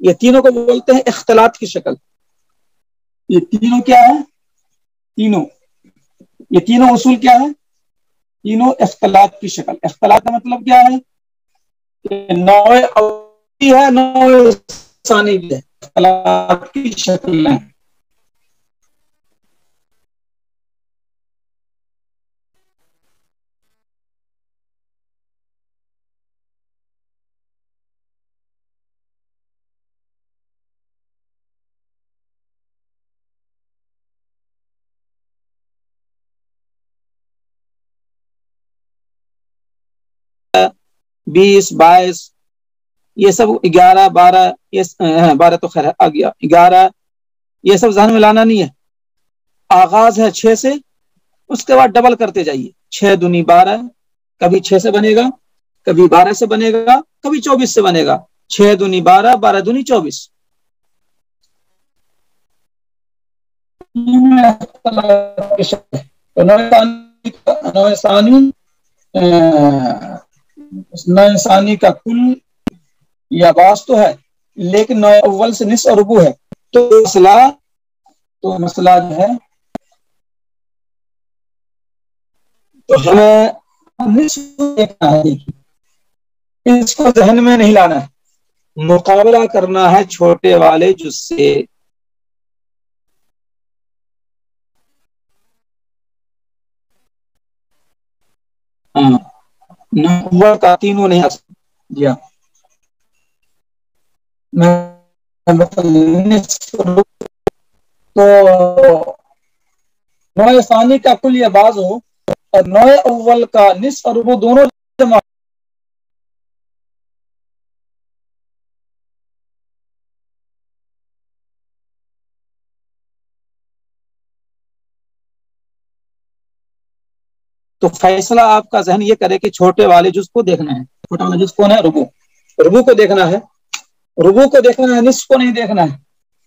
A: یہ تینوں کو بولتے ہیں اختلاط کی شکل. یہ تینوں کیا ہے؟ تینوں یہ تینوں اصول کیا ہے؟ تینوں اختلاط کی شکل. اختلاط کا مطلب کیا ہے؟ کہ نوع اولی ہے، نوع ثانی بھی ہے، اختلاط کی شکل ہے. بیس، 22، یہ سب 11، 12، یہ 12 تو خیر آ گیا، 11، یہ سب ذہن میں لانا نہیں ہے. آغاز ہے 6 سے، اس کے بعد ڈبل کرتے جائیے. 6 دونی 12، کبھی 6 سے بنے گا، کبھی 12 سے بنے گا، کبھی 24 سے بنے گا. 6 دونی 12، 12 دونی 24. نوع ثانی کا کل یا باس تو ہے، لیکن نوع اول سے نصف اور ربع ہے. تو مسئلہ جو ہے، تو ہمیں نصف دیکھنا ہے. اس کو ذہن میں نہیں لانا ہے، مقابلہ کرنا ہے چھوٹے والے جز سے. ہاں کا تینوں نہیں آ سکتا. جی ہاں، تو نوع ثانی کا کل یا بعض ہو اور نوع اول کا نصف اور ربع دونوں جمع. تو فیصلہ آپ کا ذہن یہ کرے کہ چھوٹے والے جز کو دیکھنا ہے. چھوٹا والا جز کون ہے؟ ربع. ربع کو دیکھنا ہے، ربع کو دیکھنا ہے، نصف کو نہیں دیکھنا ہے.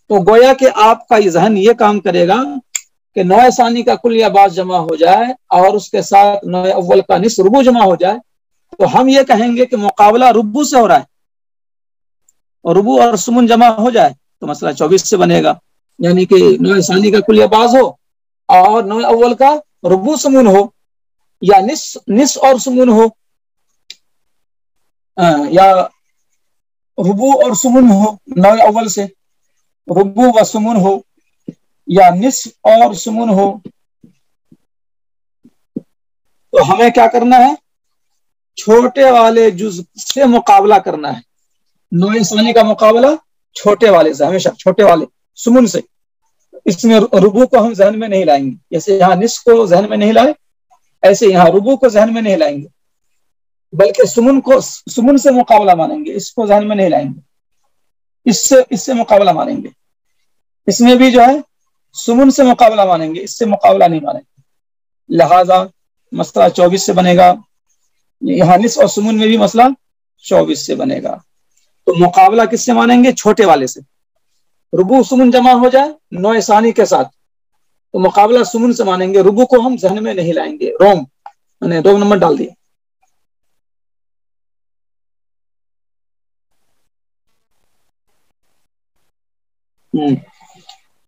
A: تو گویا کہ آپ کا یہ ذہن یہ کام کرے گا کہ نوع ثانی کا کل یا بعض جمع ہو جائے اور اس کے ساتھ نوع اول کا نصف ربع جمع ہو جائے، تو ہم یہ کہیں گے کہ مقابلہ ربع سے ہو رہا ہے. اور ربع اور سمن جمع ہو جائے تو مسئلہ 24 سے بنے گا. یعنی کہ نوع ثانی کا کل یا بعض ہو اور نوع اول کا ربع سمن ہو، یا نصف اور سمن ہو، یا ربع اور سمن ہو نوع اول سے، ربع و سمن ہو، یا نصف اور سمن ہو. تو ہمیں کیا کرنا ہے؟ چھوٹے والے جز سے مقابلہ کرنا ہے. نوع ثانی کا مقابلہ چھوٹے والے سے، ہمیشہ چھوٹے والے سمن سے. اس میں ربع کو ہم ذہن میں نہیں لائیں گے، جیسے یہاں نصف کو ذہن میں نہیں لائے، ایسے یہاں ربع کو ذہن میں نہیں لائیں گے، بلکہ سمن سے مقابلہ مانیں گے. اس کو ذہن میں نہیں لائیں گے، اس سے مقابلہ مانیں گے. اس میں بھی جو ہے سمن سے مقابلہ مانیں گے، اس سے مقابلہ نہیں مانیں گے. لہذا مسئلہ 24 سے بنے گا. یہاں نصف اور سمن میں بھی مسئلہ 24 سے بنے گا. تو مقابلہ کس سے مانیں گے؟ چھوٹے والے سے. ربع سمن جمع ہو جائے نوع ثانی کے ساتھ تو مقابلہ سمن سے مانیں گے. ربع کو ہم ذہن میں نہیں لائیں گے. میں نے 2 نمبر ڈال دیا.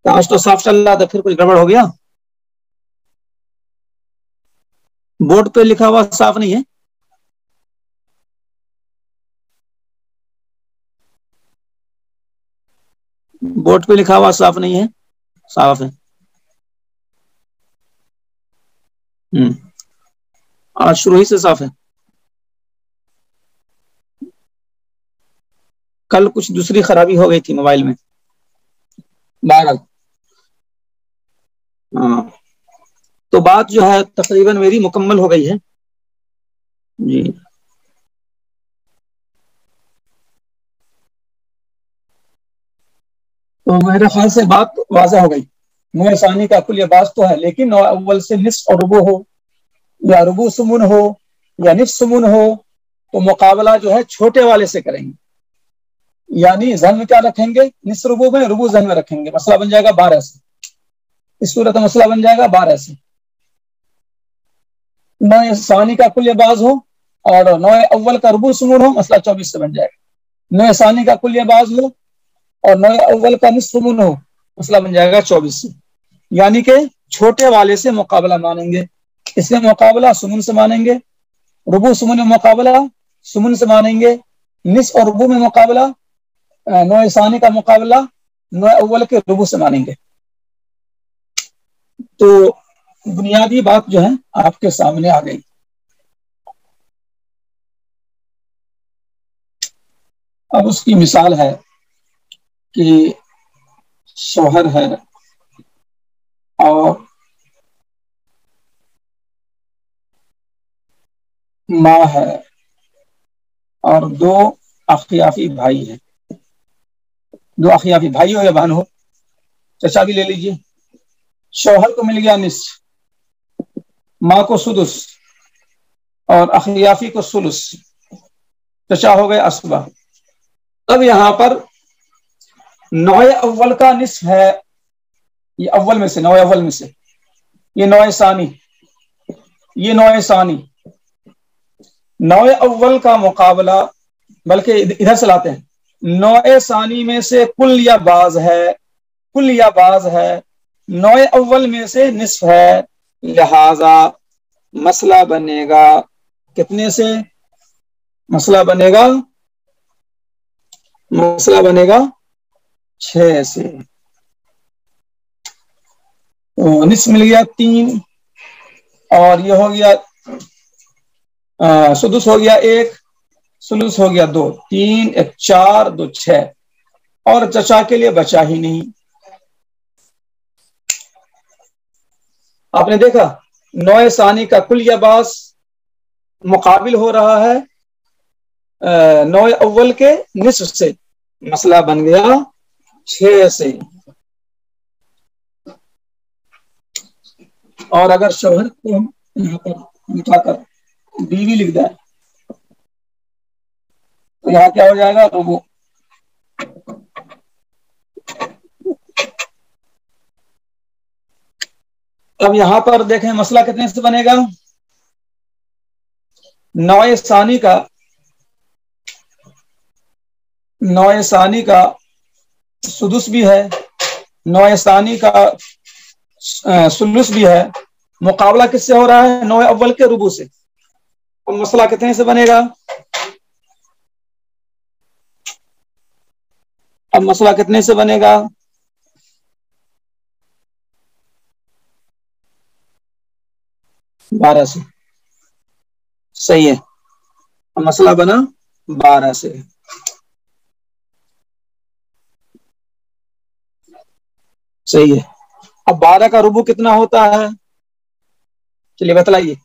A: آج تو صاف چل رہا تھا، پھر کچھ گڑبڑ ہو گیا. بورڈ پہ لکھا ہوا صاف نہیں ہے؟ بورڈ پہ لکھا ہوا صاف نہیں ہے؟ صاف ہے. آج شروع ہی سے صاف ہے. کل کچھ دوسری خرابی ہو گئی تھی موبائل میں. بہرحال ہاں، تو بات جو ہے تقریباً میری مکمل ہو گئی ہے. جی، تو میرے خیال سے بات واضح ہو گئی. نوع ثانی کا کل یا بعض تو ہے، لیکن نوع اول سے نصف اور ربع ہو، یا ربع سمن ہو، یا نصف سمن ہو، تو مقابلہ جو ہے چھوٹے والے سے کریں گے. یعنی ذہن میں کیا رکھیں گے؟ نصف ربع میں، ربع ذہن میں رکھیں گے. مسئلہ بن جائے گا 12 سے. اس صورت میں مسئلہ بن جائے گا 12 سے. نوع ثانی کا کل یا بعض ہو اور نوع اول کا ربع سمن ہو، مسئلہ 24 سے بن جائے گا. نوع ثانی کا کل یا بعض ہو اور 9 اول کا نصف من ہو، مسئلہ بن جائے گا 24 سے، یعنی کہ چھوٹے والے سے مقابلہ مانیں گے، اس میں مقابلہ سمن سے مانیں گے، ربع سمن میں مقابلہ سمن سے مانیں گے، نصف اور ربع میں مقابلہ 9 ثانی کا مقابلہ 9 اول کے ربع سے مانیں گے۔ تو بنیادی بات جو ہے آپ کے سامنے آ گئی۔ اب اس کی مثال ہے کہ شوہر ہے اور ماں ہے اور 2 اختیافی بھائی ہیں، 2 اختیافی بھائی ہو یا بہن ہو، چچا بھی لے لیجیے۔ شوہر کو مل گیا نصف، ماں کو سدس اور اختیافی کو ثلث، چچا ہو گئے اسبا۔ اب یہاں پر 9 اول کا نصف ہے، یہ اول میں سے 9 اول میں سے، یہ 9 ثانی، یہ 9 ثانی، 9 اول کا مقابلہ، بلکہ ادھر سے لاتے ہیں، 9 ثانی میں سے کل یا بعض ہے، کل یا بعض ہے، 9 اول میں سے نصف ہے، لہذا مسئلہ بنے گا کتنے سے؟ مسئلہ بنے گا 6 سے۔ نصف مل گیا 3 اور یہ ہو گیا سدس ہو گیا 1، ثلث ہو گیا 2، 3 1 4 2 6، اور چچا کے لیے بچا ہی نہیں۔ آپ نے دیکھا 9 ثانی کا کل یا بعض مقابل ہو رہا ہے 9 اول کے نصف سے، مسئلہ بن گیا 6 سے۔ اور اگر شوہر کو ہم یہاں پر مٹا کر بیوی لکھ دیں تو یہاں کیا ہو جائے گا؟ ربع۔ اب یہاں پر دیکھیں مسئلہ کتنے سے بنے گا؟ 9 ثانی کا سدس بھی ہے، 9 ثانی کا ثلث بھی ہے، مقابلہ کس سے ہو رہا ہے؟ 9 اول کے ربع سے۔ اب مسئلہ کتنے سے بنے گا؟ اب مسئلہ کتنے سے بنے گا؟ 12 سے، صحیح ہے، اب مسئلہ بنا 12 سے۔ صحیح ہے، اب 12 کا ربع کتنا ہوتا ہے؟ چلیے بتلائیے،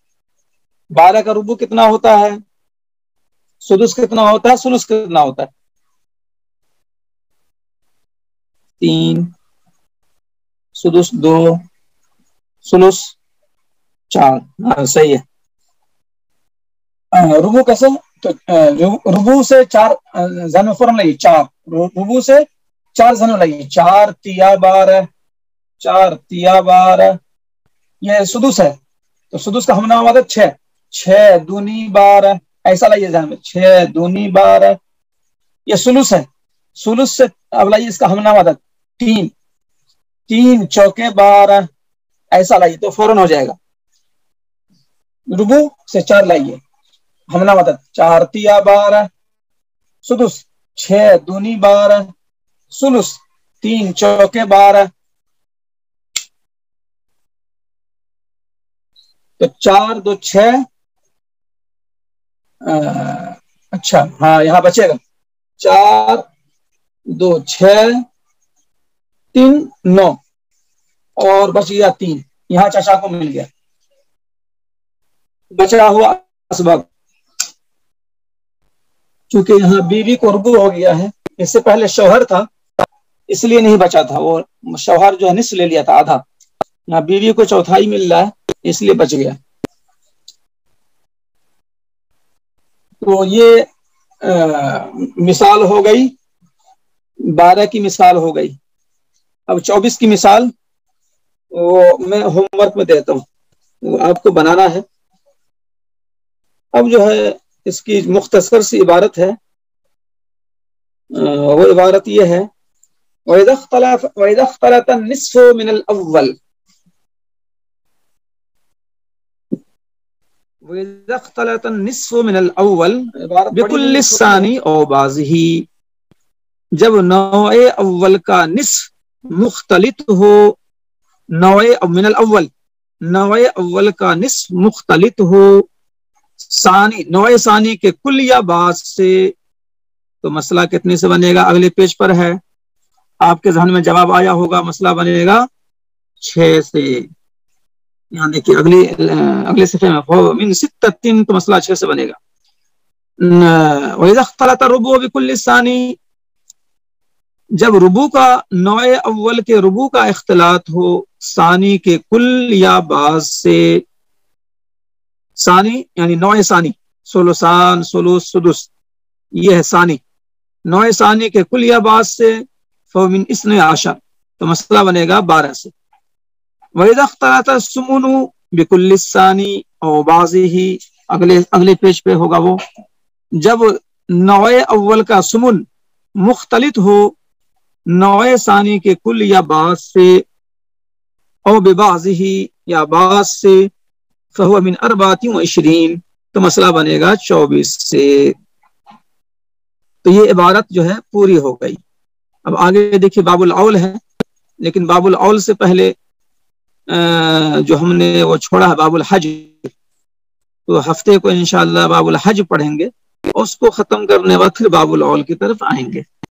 A: 12 کا ربع کتنا ہوتا ہے؟ سدس کتنا ہوتا ہے؟ ثلث کتنا ہوتا ہے؟ 3، سدس 2، ثلث 4۔ ہاں صحیح ہے۔ ربع کیسے؟ تو ربع سے 4 ضرب فوراً لائیے، 4 ربع سے 4 ضرب لائیے، 4 تیا 12، 4 تیا 12، یہ سدس ہے تو سدس کا ہم نام آتا ہے 6، 6 دونی 12، ایسا لائیے ذہن میں، 6 دونی 12، یہ ثلث ہے، ثلث سے اب لائیے اس کا ہم نام آتا ہے 3، 3 چوکے 12، ایسا لائیے تو فوراً ہو جائے گا۔ ربع سے 4 لائیے، ہم نام آتا ہے 4 تیا 12، سدس 6 دونی 12، ثلث 3 چوکے 12، تو 4 2 6، اچھا ہاں یہاں بچے گا 4 2 6 3 9 اور بچ گیا 3، یہاں چچا کو مل گیا، بچا ہوا اسباب، چونکہ یہاں بیوی کو ربع ہو گیا ہے، اس سے پہلے شوہر تھا اس لیے نہیں بچا تھا، وہ شوہر جو ہے نصف لے لیا تھا آدھا، یہاں بیوی کو چوتھائی مل رہا ہے اس لیے بچ گیا۔ تو یہ مثال ہو گئی، 12 کی مثال ہو گئی۔ اب 24 کی مثال وہ میں ہوم ورک میں دیتا ہوں، وہ آپ کو بنانا ہے۔ اب جو ہے اس کی مختصر سی عبارت ہے، وہ عبارت یہ ہے وَإِذَا اخْتَلَطَ النِّصْفُ مِنَ الْأَوَّلِ وَإِذَا اخْتَلَطَ النِّصْفُ مِنَ الْأَوَّلِ بِكُلِّ الثَّانِي أَوْ بَعْضِهِ، جب نوع اول کا نصف مختلط ہو، من الاول، نوع اول کا نصف مختلط ہو ثانی، نوع ثانی کے کل یا بعض سے، تو مسئلہ کتنے سے بنے گا؟ اگلے پیج پر ہے، آپ کے ذہن میں جواب آیا ہوگا، مسئلہ بنے گا 6 سے، یہاں دیکھیے اگلے صفحے میں من ستۃ، تو مسئلہ 6 سے بنے گا۔ وَإِذَا اخْتَلَطَ الرُّبُعُ بِكُلِّ الثَّانِي، جب ربو کا، نوع اول کے ربو کا اختلاط ہو ثانی کے کل یا بعض سے، ثانی یعنی نوع ثانی، ثلثان، ثلث، سدس، یہ ہے ثانی، نوع ثانی کے کل یا بعض سے، فمن 12، تو مسئلہ بنے گا 12 سے۔ وَإِذَا اخْتَلَطَ الثُّمُنُ بِكُلِّ الثَّانِي أَوْ بَعْضِهِ، اگلے پیج پہ ہوگا وہ، جب نوع اول کا ثمن مختلط ہو نوع ثانی کے کل یا بعض سے، او ببعضہ یا بعض سے، فہو من 24، تو مسئلہ بنے گا 24 سے۔ تو یہ عبارت جو ہے پوری ہو گئی۔ اب آگے دیکھیے باب الاول ہے، لیکن باب الاول سے پہلے جو ہم نے وہ چھوڑا ہے باب الحج، تو ہفتے کو انشاءاللہ باب الحج پڑھیں گے، اس کو ختم کرنے بعد پھر باب الاول کی طرف آئیں گے۔